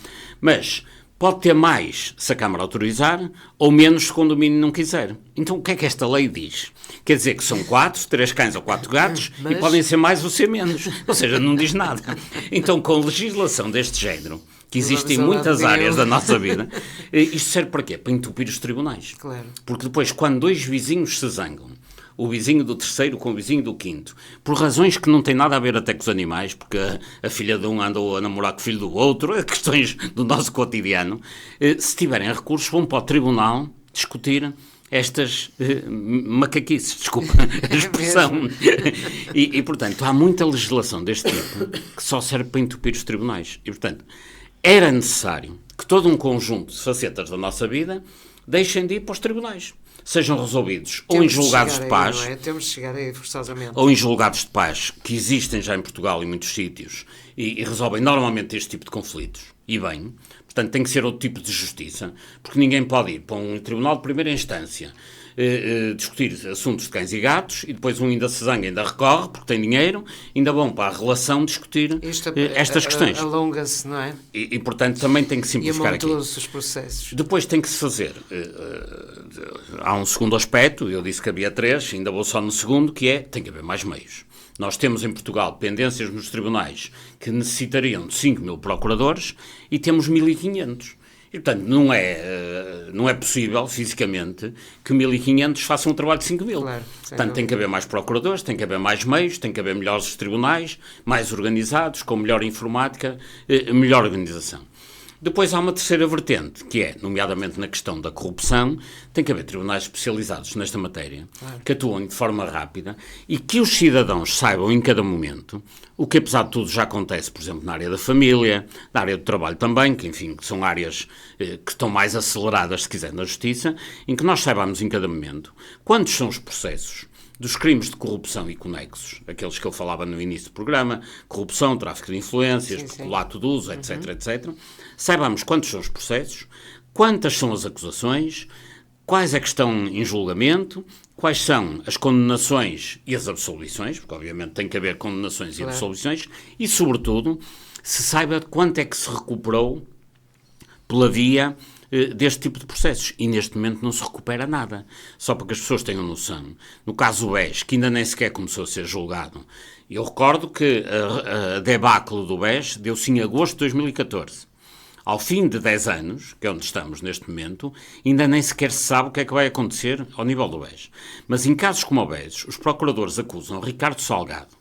pode ter mais se a Câmara autorizar ou menos se o condomínio não quiser. Então o que é que esta lei diz? Quer dizer que são 4, 3 cães ou 4 gatos e podem ser mais ou ser menos. Ou seja, não diz nada. Então com legislação deste género, que existe em muitas áreas da nossa vida, isto serve para quê? Para entupir os tribunais. Claro. Porque depois, quando 2 vizinhos se zangam, o vizinho do terceiro com o vizinho do quinto, por razões que não têm nada a ver até com os animais, porque a filha de um anda a namorar com o filho do outro, questões do nosso cotidiano, se tiverem recursos, vão para o tribunal discutir estas macaquices, desculpa a expressão. E, portanto, há muita legislação deste tipo que só serve para entupir os tribunais. E, portanto, era necessário que todo um conjunto de facetas da nossa vida deixem de ir para os tribunais. Sejam resolvidos ou em julgados de paz, Temos de chegar aí forçosamente. ou em julgados de paz, que existem já em Portugal em muitos sítios, e resolvem normalmente este tipo de conflitos. E bem, portanto, tem que ser outro tipo de justiça, porque ninguém pode ir para um tribunal de primeira instância discutir assuntos de cães e gatos, e depois um ainda se zanga, ainda recorre, porque tem dinheiro, ainda vão para a relação discutir estas questões. Alonga-se, não é? E, portanto, também tem que simplificar aqui. todos os processos. Depois tem que se fazer. Há um segundo aspecto, eu disse que havia 3, ainda vou só no segundo, que é, tem que haver mais meios. Nós temos em Portugal pendências nos tribunais que necessitariam de 5 mil procuradores e temos 1.500. E, portanto, não é possível, fisicamente, que 1.500 façam um trabalho de 5 mil. Claro, portanto, tem que haver mais procuradores, tem que haver mais meios, tem que haver melhores tribunais, mais organizados, com melhor informática, melhor organização. Depois há uma terceira vertente, que é, nomeadamente na questão da corrupção, tem que haver tribunais especializados nesta matéria, que atuam de forma rápida e que os cidadãos saibam em cada momento, o que apesar de tudo já acontece, por exemplo, na área da família, na área do trabalho também, que enfim, que são áreas que estão mais aceleradas, se quiser, na justiça, em que nós saibamos em cada momento quantos são os processos dos crimes de corrupção e conexos, aqueles que eu falava no início do programa, corrupção, tráfico de influências, peculato de uso, etc, etc. Saibamos quantos são os processos, quantas são as acusações, quais é que estão em julgamento, quais são as condenações e as absolvições, porque obviamente tem que haver condenações e absolvições, e sobretudo se saiba quanto é que se recuperou pela via deste tipo de processos. E neste momento não se recupera nada. Só para que as pessoas tenham noção. No caso do BES, que ainda nem sequer começou a ser julgado, eu recordo que a debacle do BES deu-se em agosto de 2014. Ao fim de 10 anos, que é onde estamos neste momento, ainda nem sequer se sabe o que é que vai acontecer ao nível do BES. Mas em casos como o BES, os procuradores acusam Ricardo Salgado,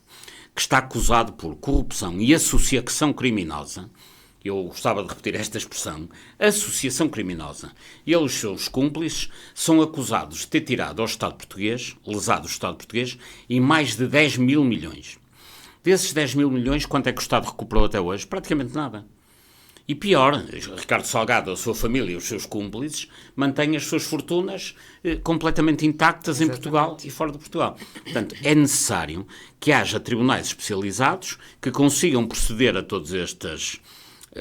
que está acusado por corrupção e associação criminosa. Eu gostava de repetir esta expressão, associação criminosa. Ele e os seus cúmplices são acusados de ter tirado ao Estado português, lesado o Estado português, em mais de 10 mil milhões. Desses 10 mil milhões, quanto é que o Estado recuperou até hoje? Praticamente nada. E pior, Ricardo Salgado, a sua família e os seus cúmplices mantêm as suas fortunas completamente intactas em Portugal e fora de Portugal. Portanto, é necessário que haja tribunais especializados que consigam proceder a todas estas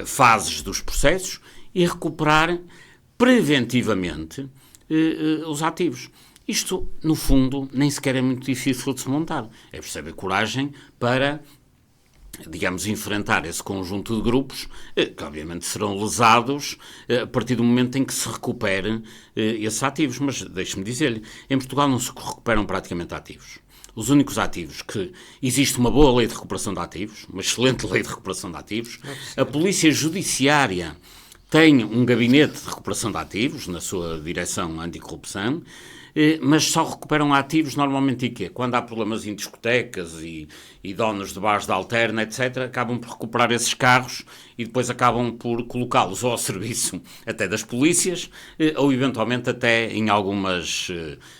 fases dos processos e recuperar preventivamente os ativos. Isto, no fundo, nem sequer é muito difícil de se montar. É preciso ter coragem para, digamos, enfrentar esse conjunto de grupos que, obviamente, serão lesados a partir do momento em que se recuperem esses ativos. Mas, deixe-me dizer-lhe, em Portugal não se recuperam praticamente ativos. Os únicos ativos que... Existe uma boa lei de recuperação de ativos, uma excelente lei de recuperação de ativos. A Polícia Judiciária tem um gabinete de recuperação de ativos na sua direção anticorrupção, mas só recuperam ativos normalmente em quê? Quando há problemas em discotecas e donos de bares de alterna, etc., acabam por recuperar esses carros e depois acabam por colocá-los ou ao serviço até das polícias ou eventualmente até em algumas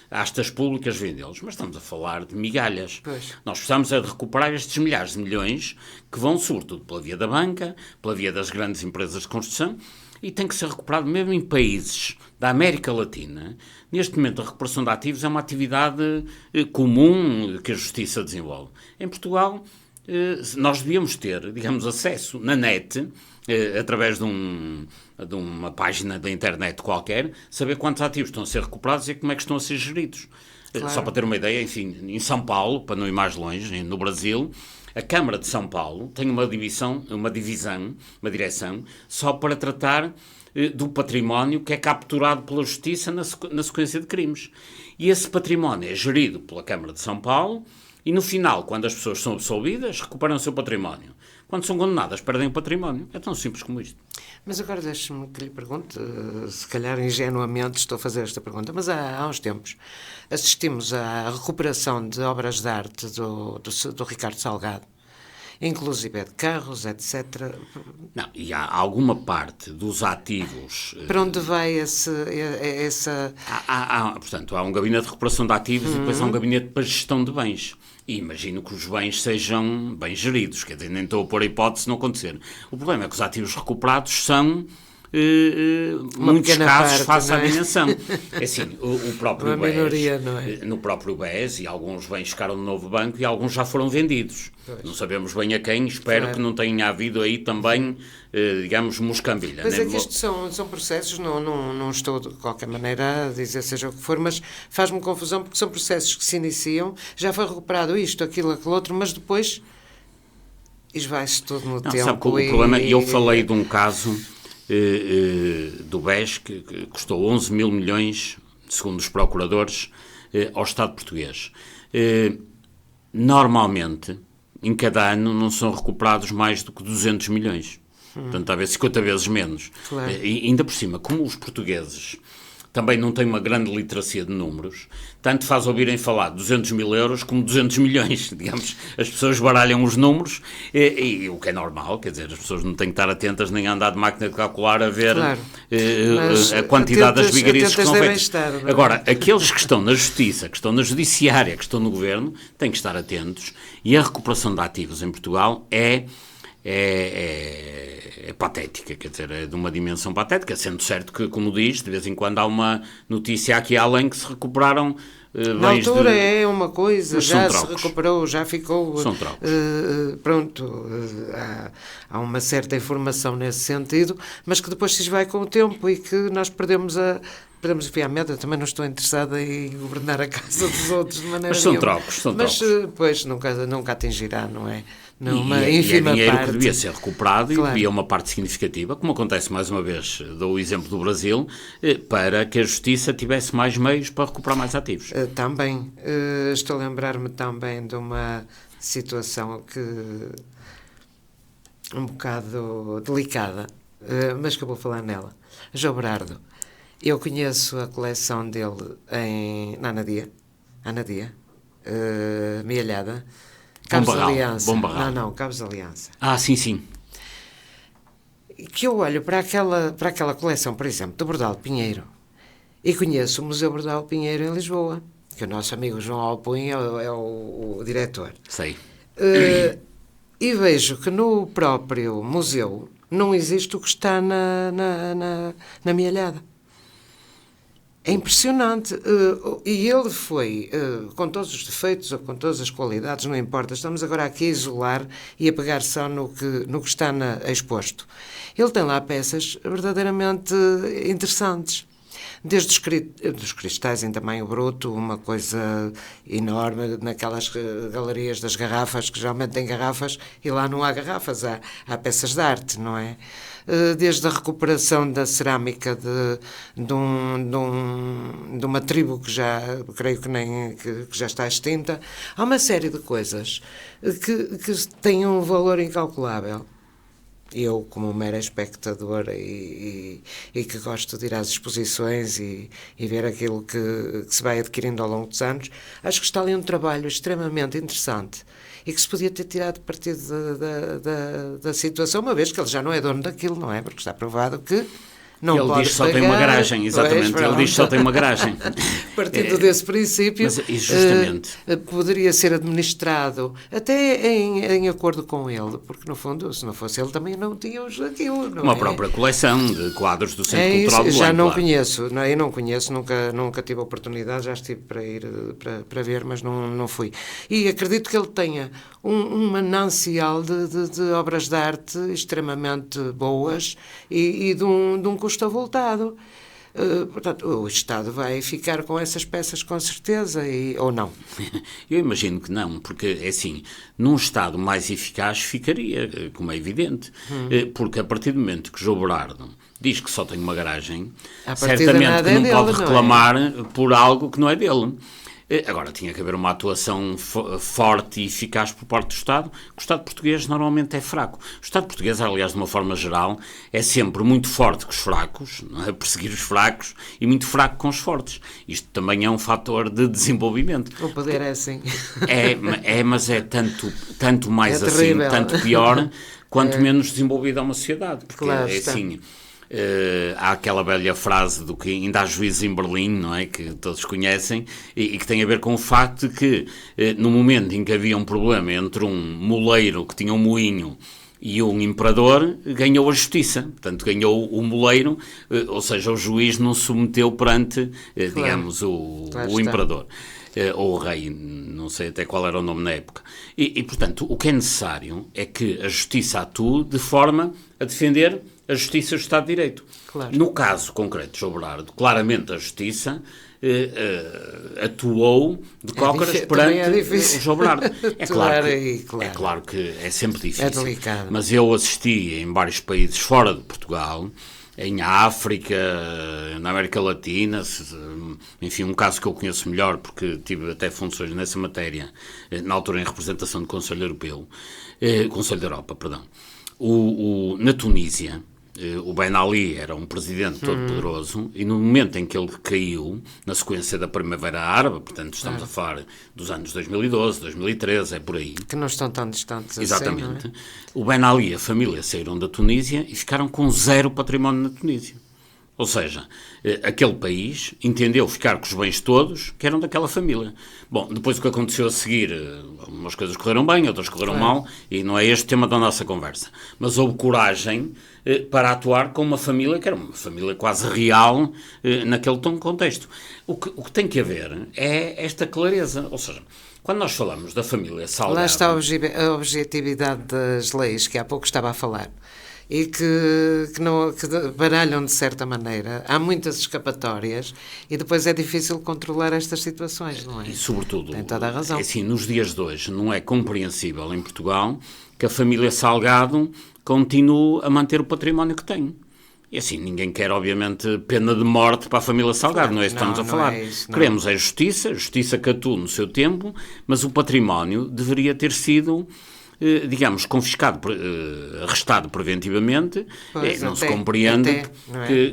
astas públicas vendê-los. Mas estamos a falar de migalhas. Pois. Nós precisamos é de recuperar estes milhares de milhões que vão sobretudo pela via da banca, pela via das grandes empresas de construção, e tem que ser recuperado mesmo em países da América Latina. Neste momento, a recuperação de ativos é uma atividade comum que a Justiça desenvolve. Em Portugal, nós devíamos ter, digamos, acesso na net, através de uma página da internet qualquer, saber quantos ativos estão a ser recuperados e como é que estão a ser geridos. Claro. Só para ter uma ideia, enfim, em São Paulo, para não ir mais longe, no Brasil, a Câmara de São Paulo tem uma direção, só para tratar do património que é capturado pela Justiça na sequência de crimes. E esse património é gerido pela Câmara de São Paulo e, no final, quando as pessoas são absolvidas, recuperam o seu património. Quando são condenadas, perdem o património. É tão simples como isto. Mas agora deixe-me que lhe pergunte, se calhar ingenuamente estou a fazer esta pergunta, mas há uns tempos assistimos à recuperação de obras de arte do Ricardo Salgado. inclusive de carros, etc. Não, e há alguma parte dos ativos... Para onde vai essa... Portanto, há um gabinete de recuperação de ativos e depois há um gabinete para gestão de bens. E imagino que os bens sejam bem geridos, quer dizer, nem estou a pôr a hipótese de não acontecer. O problema é que os ativos recuperados são... muitos casos face à dimensão. É assim, o próprio BES, minoria, não é? No próprio BES, e alguns bens ficaram no novo banco e alguns já foram vendidos. Pois. Não sabemos bem a quem, espero que não tenha havido aí também, digamos, moscambilha. Mas é que isto são processos, não estou de qualquer maneira a dizer seja o que for, mas faz-me confusão porque são processos que se iniciam, já foi recuperado isto, aquilo, aquele outro, mas depois esvai-se tudo no tempo. Sabe que o problema, eu falei de um caso... do BES, que custou 11 mil milhões, segundo os procuradores, ao Estado português. Normalmente, em cada ano, não são recuperados mais do que 200 milhões. Portanto, talvez 50 vezes menos. Claro. E ainda por cima, como os portugueses também não têm uma grande literacia de números, tanto faz ouvirem falar de 200 mil euros como 200 milhões, digamos, as pessoas baralham os números, e o que é normal, quer dizer, as pessoas não têm que estar atentas nem a andar de máquina de calcular a ver claro. A quantidade das vigarices que são feitas. Estar, Agora, aqueles que estão na justiça, que estão na judiciária, que estão no governo, têm que estar atentos, e a recuperação de ativos em Portugal é patética, quer dizer, é de uma dimensão patética, sendo certo que, como diz, de vez em quando há uma notícia aqui além que se recuperaram na altura é uma coisa, já se trocos. Recuperou, já ficou... São trocos. Pronto, há uma certa informação nesse sentido, mas que depois se esvai com o tempo e que nós perdemos a média. Também não estou interessada em governar a casa dos outros de maneira mas são nenhuma. trocos, são mas, trocos. Pois, nunca atingirá, não é? E é dinheiro que devia ser recuperado, claro. E é uma parte significativa, como acontece mais uma vez, dou o exemplo do Brasil, para que a Justiça tivesse mais meios para recuperar mais ativos. Também, estou a lembrar-me também de uma situação que um bocado delicada, mas que eu vou falar nela. João Berardo, eu conheço a coleção dele na Anadia, Mialhada, Cabos de Aliança. Não, Cabos de Aliança. Sim. Que eu olho para aquela coleção, por exemplo, do Bordal Pinheiro, e conheço o Museu Bordal Pinheiro em Lisboa, que o nosso amigo João Alpuim é o diretor. Sei. E vejo que no próprio museu não existe o que está na Mialhada. É impressionante. E ele foi, com todos os defeitos ou com todas as qualidades, não importa, estamos agora aqui a isolar e a pegar só no que está exposto. Ele tem lá peças verdadeiramente interessantes. Desde os cristais em tamanho bruto, uma coisa enorme, naquelas galerias das garrafas, que geralmente têm garrafas, e lá não há garrafas, há peças de arte, não é? Desde a recuperação da cerâmica de uma tribo que já, creio que já está extinta, há uma série de coisas que têm um valor incalculável. Eu, como mera espectadora e que gosto de ir às exposições e ver aquilo que se vai adquirindo ao longo dos anos, acho que está ali um trabalho extremamente interessante e que se podia ter tirado partido da situação, uma vez que ele já não é dono daquilo, não é? Porque está provado que não ele pode diz que só pagar, tem uma garagem, exatamente. Ele diz que só tem uma garagem. Partindo desse princípio, mas, justamente. Poderia ser administrado até em acordo com ele, porque no fundo, se não fosse ele, também não tínhamos aquilo. Uma própria coleção de quadros do Centro Cultural do Belém. Já não conheço, eu não conheço, nunca tive a oportunidade, já estive para ir para ver, mas não fui. E acredito que ele tenha um manancial de obras de arte extremamente boas e de um custo avultado. Portanto, o Estado vai ficar com essas peças com certeza, ou não? Eu imagino que não, porque é assim, num Estado mais eficaz ficaria, como é evidente, porque a partir do momento que João Berardo diz que só tem uma garagem, certamente que não pode reclamar por algo que não é dele. Agora, tinha que haver uma atuação forte e eficaz por parte do Estado, que o Estado português normalmente é fraco. O Estado português, aliás, de uma forma geral, é sempre muito forte com os fracos, não é? Perseguir os fracos, e muito fraco com os fortes. Isto também é um fator de desenvolvimento. O poder é assim. Mas é tanto mais assim, terrível. tanto pior, quanto menos desenvolvida é uma sociedade. Porque Claro, é assim... há aquela velha frase do que ainda há juízes em Berlim, não é? Que todos conhecem, e que tem a ver com o facto de que no momento em que havia um problema entre um moleiro que tinha um moinho e um imperador, ganhou a justiça. Portanto, ganhou o moleiro, ou seja, o juiz não se submeteu perante, digamos, o imperador. Ou o rei, não sei até qual era o nome na época. Portanto, o que é necessário é que a justiça atue de forma a defender a justiça e o Estado de Direito. Claro. No caso concreto de João Berardo, claramente a justiça atuou de cócoras perante o João Berardo. É claro que é sempre difícil. É delicado. Mas eu assisti em vários países fora de Portugal, em África, na América Latina, enfim, um caso que eu conheço melhor, porque tive até funções nessa matéria, na altura em representação do Conselho Europeu, Conselho da Europa, perdão. Na Tunísia, o Ben Ali era um presidente todo poderoso, e no momento em que ele caiu, na sequência da Primavera Árabe, portanto estamos a falar dos anos 2012, 2013, é por aí. Que não estão tão distantes Exatamente. assim, não é? O Ben Ali e a família saíram da Tunísia e ficaram com zero património na Tunísia. Ou seja, aquele país entendeu ficar com os bens todos que eram daquela família. Bom, depois o que aconteceu a seguir, umas coisas correram bem, outras correram mal, e não é este o tema da nossa conversa. Mas houve coragem para atuar com uma família que era uma família quase real naquele contexto. O que tem que haver é esta clareza, ou seja, quando nós falamos da família Salgado... Lá está a objetividade das leis, que há pouco estava a falar, e que baralham de certa maneira. Há muitas escapatórias e depois é difícil controlar estas situações, não é? E, sobretudo, tem toda a razão. Assim, nos dias de hoje não é compreensível em Portugal que a família Salgado continue a manter o património que tem. E assim, ninguém quer, obviamente, pena de morte para a família Salgado, claro, não é isso que estamos a falar. Queremos a justiça que atua no seu tempo, mas o património deveria ter sido, digamos, confiscado, arrestado preventivamente. Não se compreende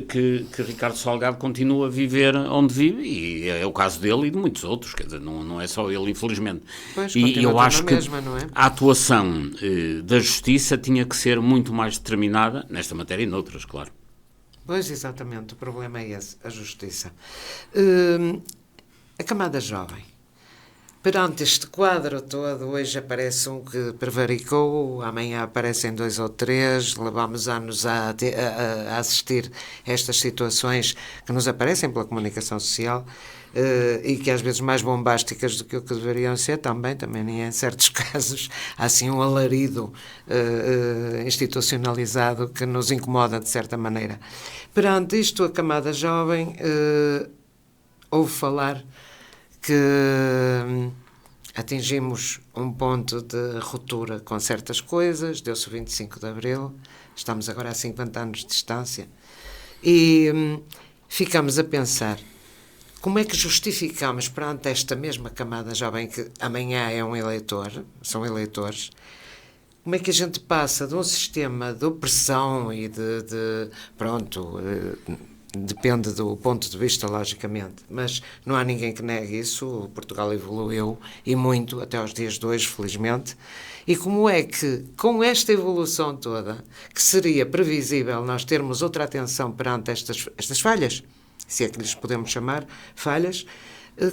que Ricardo Salgado continua a viver onde vive, e é o caso dele e de muitos outros, quer dizer, não é só ele, infelizmente. Pois, e eu acho que mesma, não é? a atuação da justiça tinha que ser muito mais determinada, nesta matéria e noutras, claro. Pois, exatamente, o problema é esse, a justiça. A camada jovem. Perante este quadro todo, hoje aparece um que prevaricou, amanhã aparecem 2 ou 3, levamos anos a assistir a estas situações que nos aparecem pela comunicação social e que às vezes mais bombásticas do que o que deveriam ser também em certos casos há assim um alarido institucionalizado que nos incomoda de certa maneira. Perante isto, a camada jovem ouve falar que atingimos um ponto de ruptura com certas coisas, deu-se o 25 de Abril, estamos agora a 50 anos de distância, e ficamos a pensar como é que justificamos perante esta mesma camada jovem, que amanhã é um eleitor, são eleitores, como é que a gente passa de um sistema de opressão e depende do ponto de vista, logicamente, mas não há ninguém que negue isso. Portugal evoluiu e muito até aos dias de hoje, felizmente. E como é que, com esta evolução toda, que seria previsível nós termos outra atenção perante estas falhas, se é que lhes podemos chamar falhas,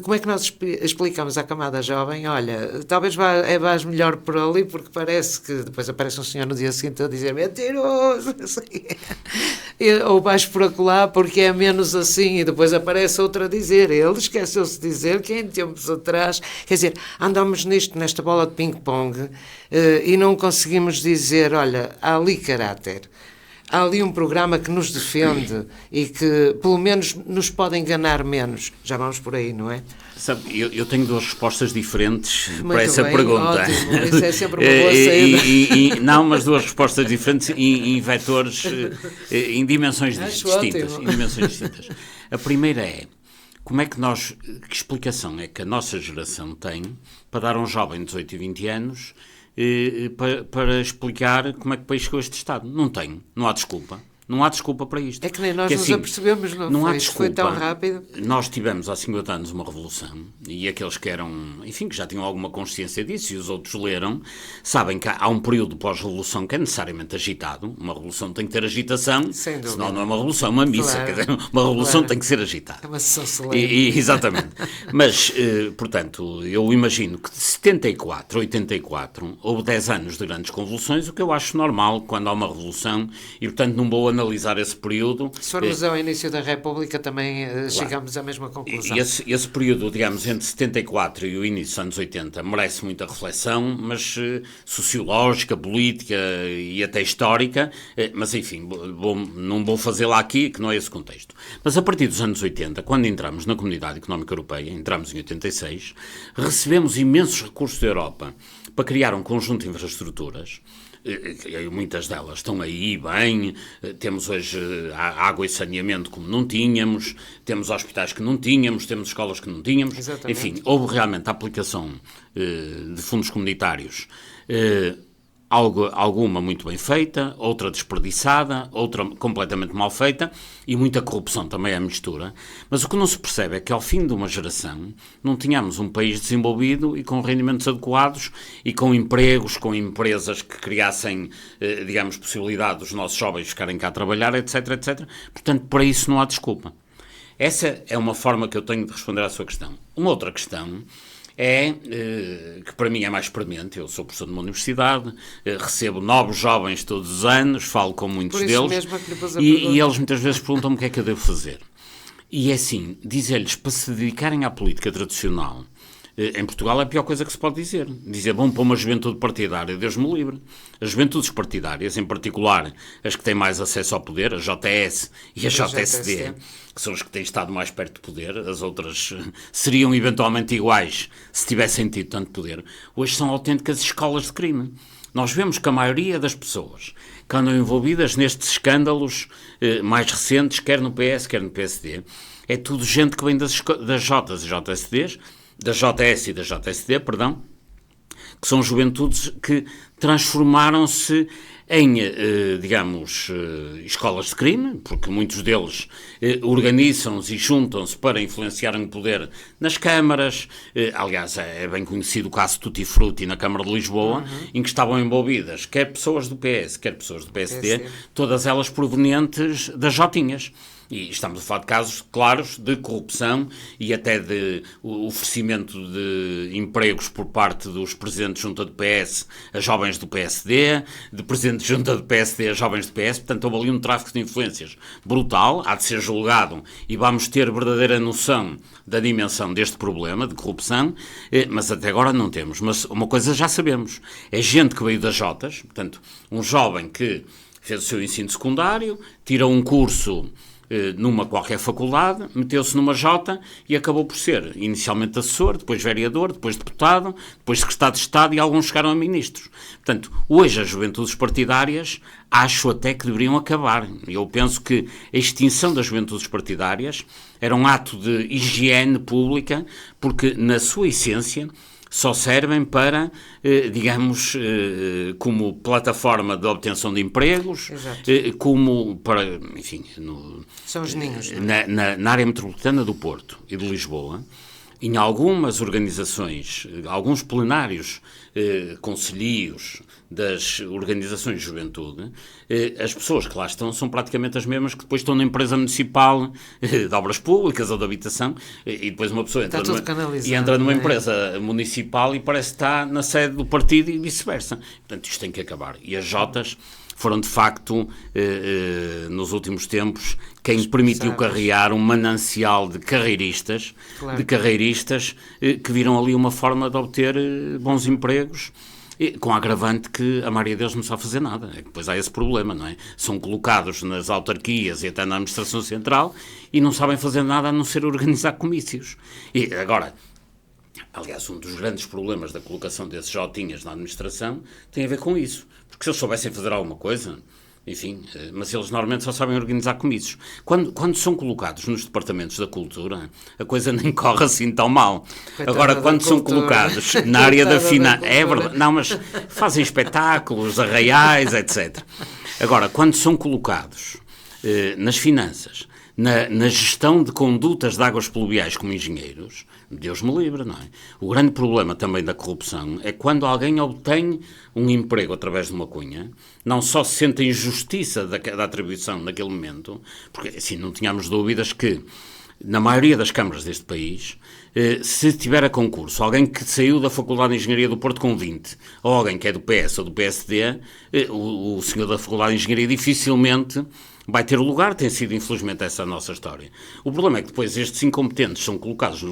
como é que nós explicamos à camada jovem, olha, talvez vais melhor por ali, porque parece que depois aparece um senhor no dia seguinte a dizer mentiroso, ou vais por acolá porque é menos assim, e depois aparece outro a dizer, ele esqueceu-se de dizer que em tempos atrás, quer dizer, andamos nesta bola de ping-pong e não conseguimos dizer, olha, há ali caráter. Há ali um programa que nos defende e que, pelo menos, nos pode enganar menos. Já vamos por aí, não é? Sabe, eu tenho 2 respostas diferentes muito para essa bem, pergunta. Ótimo, isso é sempre uma boa saída. Não, mas 2 respostas diferentes em vetores, em dimensões distintas. A primeira é, como é que nós, que explicação é que a nossa geração tem para dar a um jovem de 18 e 20 anos para explicar como é que o país chegou a este estado? Não tem, não há desculpa. Não há desculpa para isto. É que nem nós que, nos assim, apercebemos, não há foi? desculpa. Foi tão rápido. Nós tivemos há 50 anos uma revolução e aqueles que eram, enfim, que já tinham alguma consciência disso e os outros leram, sabem que há um período pós-revolução que é necessariamente agitado. Uma revolução tem que ter agitação, senão não é uma revolução, é uma missa. Claro. Quer dizer, uma revolução tem que ser agitada. É uma sessão solene. Exatamente. Mas, portanto, eu imagino que de 74 a 84 houve 10 anos de grandes convulsões, o que eu acho normal quando há uma revolução e, portanto, não vou analisar esse período. Se formos ao início da República também chegamos à mesma conclusão. Esse período, digamos, entre 74 e o início dos anos 80 merece muita reflexão, mas sociológica, política e até histórica, mas enfim, não vou fazê-la aqui, que não é esse contexto. Mas a partir dos anos 80, quando entramos na Comunidade Económica Europeia, entramos em 86, recebemos imensos recursos da Europa para criar um conjunto de infraestruturas. Muitas delas estão aí bem, temos hoje água e saneamento como não tínhamos, temos hospitais que não tínhamos, temos escolas que não tínhamos. Exatamente. Enfim, houve realmente a aplicação de fundos comunitários, alguma muito bem feita, outra desperdiçada, outra completamente mal feita e muita corrupção também à mistura. Mas o que não se percebe é que ao fim de uma geração não tínhamos um país desenvolvido e com rendimentos adequados e com empregos, com empresas que criassem, digamos, possibilidade dos nossos jovens ficarem cá a trabalhar, etc, etc. Portanto, para isso não há desculpa. Essa é uma forma que eu tenho de responder à sua questão. Uma outra questão é, que para mim é mais premente, eu sou professor de uma universidade, recebo novos jovens todos os anos, falo com muitos deles, e eles muitas vezes perguntam-me o que é que eu devo fazer. E é assim, dizer-lhes para se dedicarem à política tradicional, em Portugal é a pior coisa que se pode dizer. Dizer, vão para uma juventude partidária, Deus me livre. As juventudes partidárias, em particular as que têm mais acesso ao poder, a JS e a JSD, que são as que têm estado mais perto do poder, as outras seriam eventualmente iguais se tivessem tido tanto poder, hoje são autênticas escolas de crime. Nós vemos que a maioria das pessoas que andam envolvidas nestes escândalos mais recentes, quer no PS, quer no PSD, é tudo gente que vem das Jotas e JSDs, da JS e da JSD, perdão, que são juventudes que transformaram-se em, digamos, escolas de crime, porque muitos deles organizam-se e juntam-se para influenciarem o poder nas câmaras. Aliás, é bem conhecido o caso Tutti Frutti na Câmara de Lisboa, em que estavam envolvidas quer pessoas do PS, quer pessoas do PSD, todas elas provenientes das Jotinhas. E estamos a falar de casos claros de corrupção e até de oferecimento de empregos por parte dos presidentes de junta do PS a jovens do PSD, de presidentes de junta do PSD a jovens do PS. Portanto, houve ali um tráfico de influências brutal, há de ser julgado e vamos ter verdadeira noção da dimensão deste problema de corrupção, mas até agora não temos. Mas uma coisa já sabemos, é gente que veio das Jotas, portanto, um jovem que fez o seu ensino secundário, tirou um curso numa qualquer faculdade, meteu-se numa Jota e acabou por ser inicialmente assessor, depois vereador, depois deputado, depois secretário de Estado e alguns chegaram a ministros. Portanto, hoje as juventudes partidárias acho até que deveriam acabar. Eu penso que a extinção das juventudes partidárias era um ato de higiene pública, porque na sua essência só servem para, digamos, como plataforma de obtenção de empregos, como para, enfim, são os ninhos, na área metropolitana do Porto e de Lisboa, em algumas organizações, alguns plenários concelhios das organizações de juventude, as pessoas que lá estão são praticamente as mesmas que depois estão na empresa municipal de obras públicas ou de habitação, e depois uma pessoa entra numa empresa municipal e parece que está na sede do partido e vice-versa. Portanto, isto tem que acabar. E as Jotas foram, de facto, nos últimos tempos, quem permitiu carrear um manancial de carreiristas, que viram ali uma forma de obter bons empregos, com a agravante que a maioria deles não sabe fazer nada. Depois há esse problema, não é? São colocados nas autarquias e até na administração central e não sabem fazer nada a não ser organizar comícios. E agora, aliás, um dos grandes problemas da colocação desses jotinhas na administração tem a ver com isso. Porque se eles soubessem fazer alguma coisa, enfim, mas eles normalmente só sabem organizar comícios. Quando são colocados nos departamentos da cultura, a coisa nem corre assim tão mal. Coitada. Agora, quando são cultura. colocados na área da finança, é cultura. verdade, não, mas fazem espetáculos, arraiais, etc. Agora, quando são colocados nas finanças, na gestão de condutas de águas pluviais como engenheiros, Deus me livre, não é? O grande problema também da corrupção é quando alguém obtém um emprego através de uma cunha, não só se sente a injustiça da atribuição naquele momento, porque assim não tínhamos dúvidas que na maioria das câmaras deste país, se tiver a concurso alguém que saiu da Faculdade de Engenharia do Porto com 20, ou alguém que é do PS ou do PSD, o senhor da Faculdade de Engenharia dificilmente vai ter lugar. Tem sido, infelizmente, essa a nossa história. O problema é que depois estes incompetentes são colocados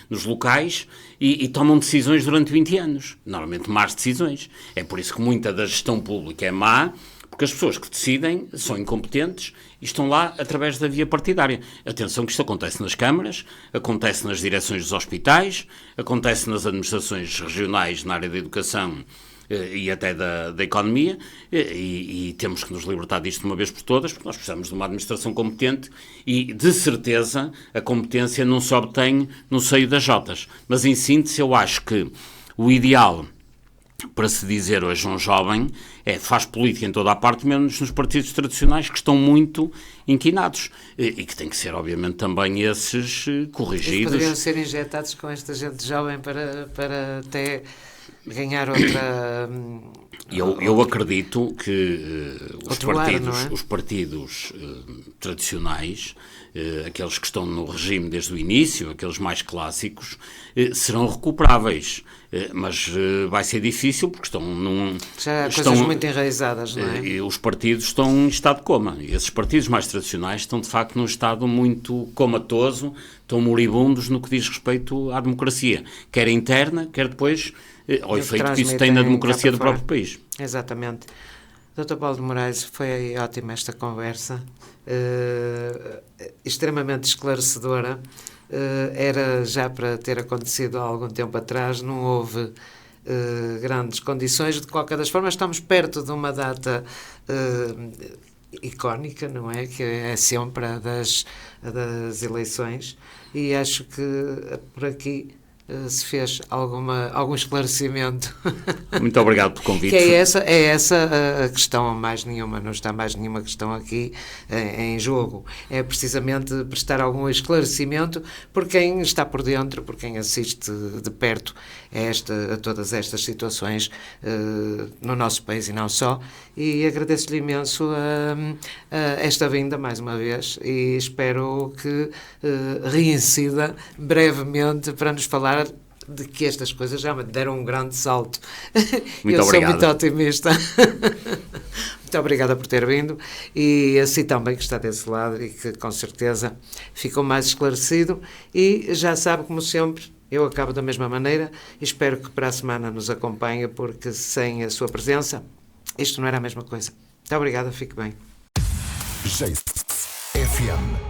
nos locais e tomam decisões durante 20 anos. Normalmente más decisões. É por isso que muita da gestão pública é má, porque as pessoas que decidem são incompetentes e estão lá através da via partidária. Atenção que isto acontece nas câmaras, acontece nas direções dos hospitais, acontece nas administrações regionais na área da educação e até da economia, e temos que nos libertar disto de uma vez por todas, porque nós precisamos de uma administração competente e, de certeza, a competência não se obtém no seio das Jotas. Mas, em síntese, eu acho que o ideal para se dizer hoje um jovem faz política em toda a parte, menos nos partidos tradicionais que estão muito inquinados e que têm que ser, obviamente, também esses corrigidos. Poderiam ser injetados com esta gente jovem para até ganhar outra... Eu acredito que os ar, partidos tradicionais, aqueles que estão no regime desde o início, aqueles mais clássicos, serão recuperáveis. Mas vai ser difícil porque estão coisas muito enraizadas, não é? E os partidos estão em estado de coma. E esses partidos mais tradicionais estão, de facto, num estado muito comatoso, estão moribundos no que diz respeito à democracia, quer interna, quer depois ao efeito que isso tem na democracia do próprio país. Exatamente. Dr. Paulo de Moraes, foi ótima esta conversa, extremamente esclarecedora. Era já para ter acontecido há algum tempo atrás, não houve grandes condições. De qualquer das formas, estamos perto de uma data icónica, não é? Que é sempre a das eleições, e acho que por aqui se fez algum esclarecimento. Muito obrigado pelo convite. Que é essa a questão, mais nenhuma, não está mais nenhuma questão aqui em jogo. É precisamente prestar algum esclarecimento por quem está por dentro, por quem assiste de perto a todas estas situações no nosso país e não só. E agradeço-lhe imenso esta vinda, mais uma vez, e espero que reincida brevemente para nos falar de que estas coisas já me deram um grande salto. Muito Eu obrigado. Sou muito otimista. Muito obrigada por ter vindo, e assim também que está desse lado e que com certeza ficou mais esclarecido, e já sabe, como sempre, eu acabo da mesma maneira e espero que para a semana nos acompanhe, porque sem a sua presença isto não era a mesma coisa. Muito obrigada, fique bem. FM